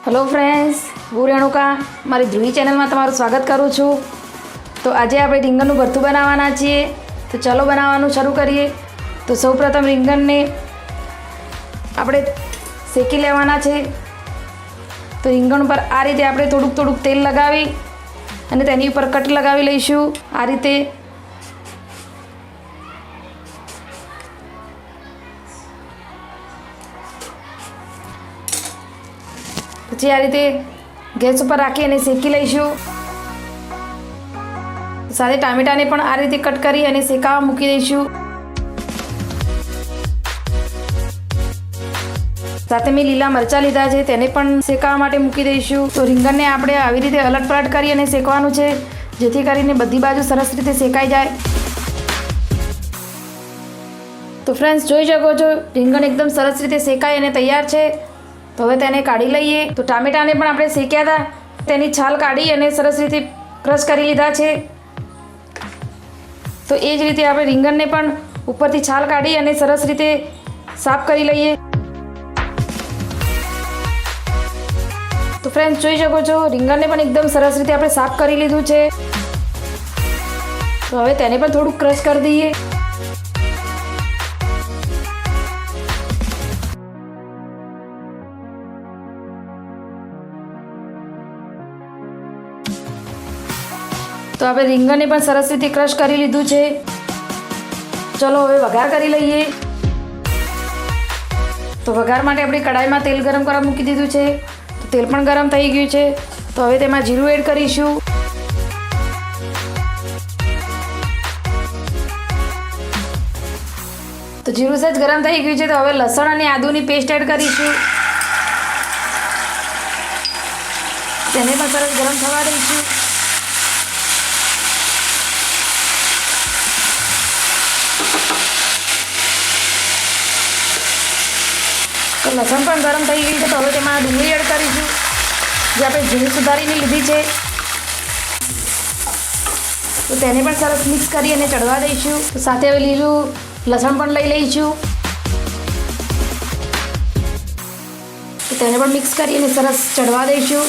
Hello friends, હું રેણુકા મારી ધ્રુવી ચેનલમાં તમારું સ્વાગત કરું છું। તો આજે આપણે રીંગણનું ભરતું બનાવવાના છીએ, તો ચલો બનાવવાનું શરૂ કરીએ। તો સૌપ્રથમ રીંગણને આપણે શેકી લેવાના છે। તો રીંગણ પર આ રીતે આપણે થોડુંક તેલ લગાવી અને તેની ઉપર કટ લગાવી લઈશું આ રીતે। પછી આ રીતે ગેસ ઉપર રાખી અને શેકી લઈશું। સાથે ટામેટાને પણ આ રીતે કટ કરી અને શેકાવા મૂકી દઈશું। સાથે મેં લીલા મરચાં લીધા છે, તેને પણ શેકાવા માટે મૂકી દઈશું। તો રીંગણને આપણે આવી રીતે અલટ પલટ કરી અને શેકવાનું છે, જેથી કરીને બધી બાજુ સરસ રીતે શેકાઈ જાય। તો ફ્રેન્ડ્સ, જોઈ શકો છો રીંગણ એકદમ સરસ રીતે શેકાઈ અને તૈયાર છે। તો હવે તેને કાઢી લઈએ। તો ટામેટાને પણ આપણે શેક્યા હતા, તેની છાલ કાઢી અને સરસ રીતે ક્રશ કરી લીધા છે। તો એ જ રીતે આપણે રીંગણને પણ ઉપરથી છાલ કાઢી અને સરસ રીતે સાફ કરી લઈએ। તો ફ્રેન્ડ્સ, જોઈ શકો છો રીંગણને પણ એકદમ સરસ રીતે આપણે સાફ કરી લીધું છે। તો હવે તેને પણ થોડુંક ક્રશ કરી દઈએ। તો આપણે રીંગણને પણ સરસ રીતે ક્રશ કરી લીધું છે। ચલો હવે વઘાર કરી લઈએ। તો વઘાર માટે આપણે કડાઈમાં તેલ ગરમ કરવા મૂકી દીધું છે। તો તેલ પણ ગરમ થઈ ગયું છે। તો હવે તેમાં જીરું એડ કરીશું। તો જીરું સહેજ ગરમ થઈ ગયું છે। તો હવે લસણ અને આદુની પેસ્ટ એડ કરીશું। તેને પણ સરસ ગરમ થવા દઈશું। તો લસણ પણ ગરમ થઈ ગયું છે। તો હવે તેમાં ડુંગળી એડ કરીશું, જે આપણે ઝીણી સુધારીને લીધી છે। તો તેને પણ સરસ મિક્સ કરી અને ચડવા દઈશું। તો સાથે હવે લીલું લસણ પણ લઈ લઈશું। તો તેને પણ મિક્સ કરી અને સરસ ચડવા દઈશું।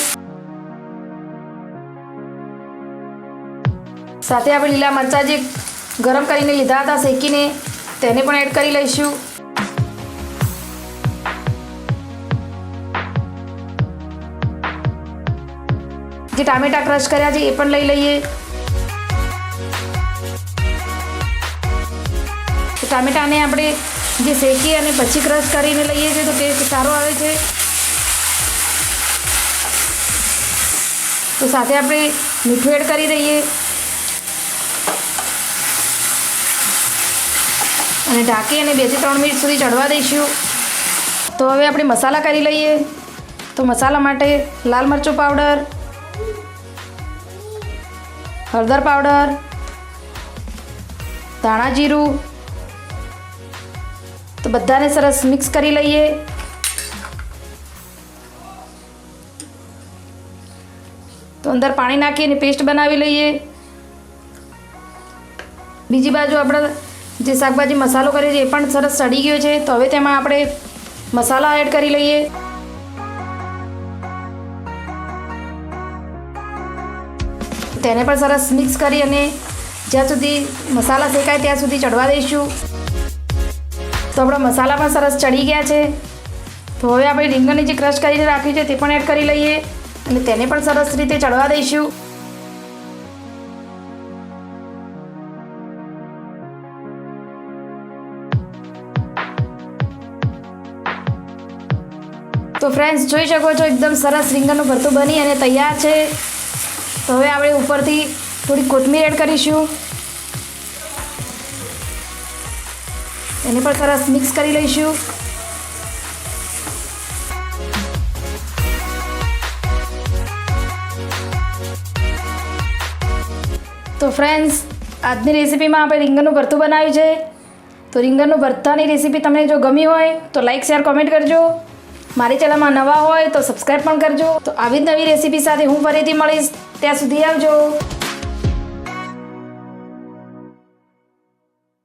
સાથે આપણે લીલા મરચાં જે ગરમ કરીને લીધા હતા શેકીને, તેને પણ એડ કરી લઈશું। જે ટામેટા ક્રશ કર્યા છે એ પણ લઈ લઈએ। તો ટામેટાને આપણે જે શેકી અને પછી ક્રશ કરીને લઈએ છીએ તો ટેસ્ટ સારો આવે છે। તો સાથે આપણે મીઠું એડ કરી દઈએ અને ઢાંકી અને 2 થી 3 મિનિટ સુધી ચડવા દઈશું। તો હવે આપણે મસાલા કરી લઈએ। તો મસાલા માટે લાલ મરચું પાવડર, હળદર પાવડર, ધાણા જીરું, તો બધાને સરસ મિક્સ કરી લઈએ। તો અંદર પાણી નાખી અને પેસ્ટ બનાવી લઈએ। બીજી બાજુ આપણે જે શાકભાજી મસાલો કરીએ છીએ એ પણ સરસ સડી ગયો છે। તો હવે તેમાં આપણે મસાલા એડ કરી લઈએ। તેને પણ સરસ મિક્સ કરી અને જ્યાં સુધી મસાલા શેકાય ત્યાં સુધી ચડવા દઈશું। તો આપણા મસાલા પણ સરસ ચડી ગયા છે। તો હવે આપણે રીંગણની જે ક્રશ કરીને રાખ્યું છે તે પણ એડ કરી લઈએ અને તેને પણ સરસ રીતે ચડવા દઈશું। તો ફ્રેન્ડ્સ, જોઈ શકો છો એકદમ સરસ રીંગણનું ભરતું બની અને તૈયાર છે। તો હવે આપણે ઉપરથી થોડી કોથમીર એડ કરીશું। એને પણ સરસ મિક્સ કરી લઈશું। તો ફ્રેન્ડ્સ, આજની રેસીપીમાં આપણે રીંગણનું ભરતું બનાવ્યું છે। તો રીંગણનું ભરતાની રેસીપી તમને જો ગમી હોય તો લાઈક, શેર, કોમેન્ટ કરજો। મારી ચેનલમાં નવા હોય તો સબસ્ક્રાઈબ પણ કરજો। તો આવી જ નવી રેસીપી સાથે હું ફરીથી મળીશ। ત્યાં સુધી આવજો।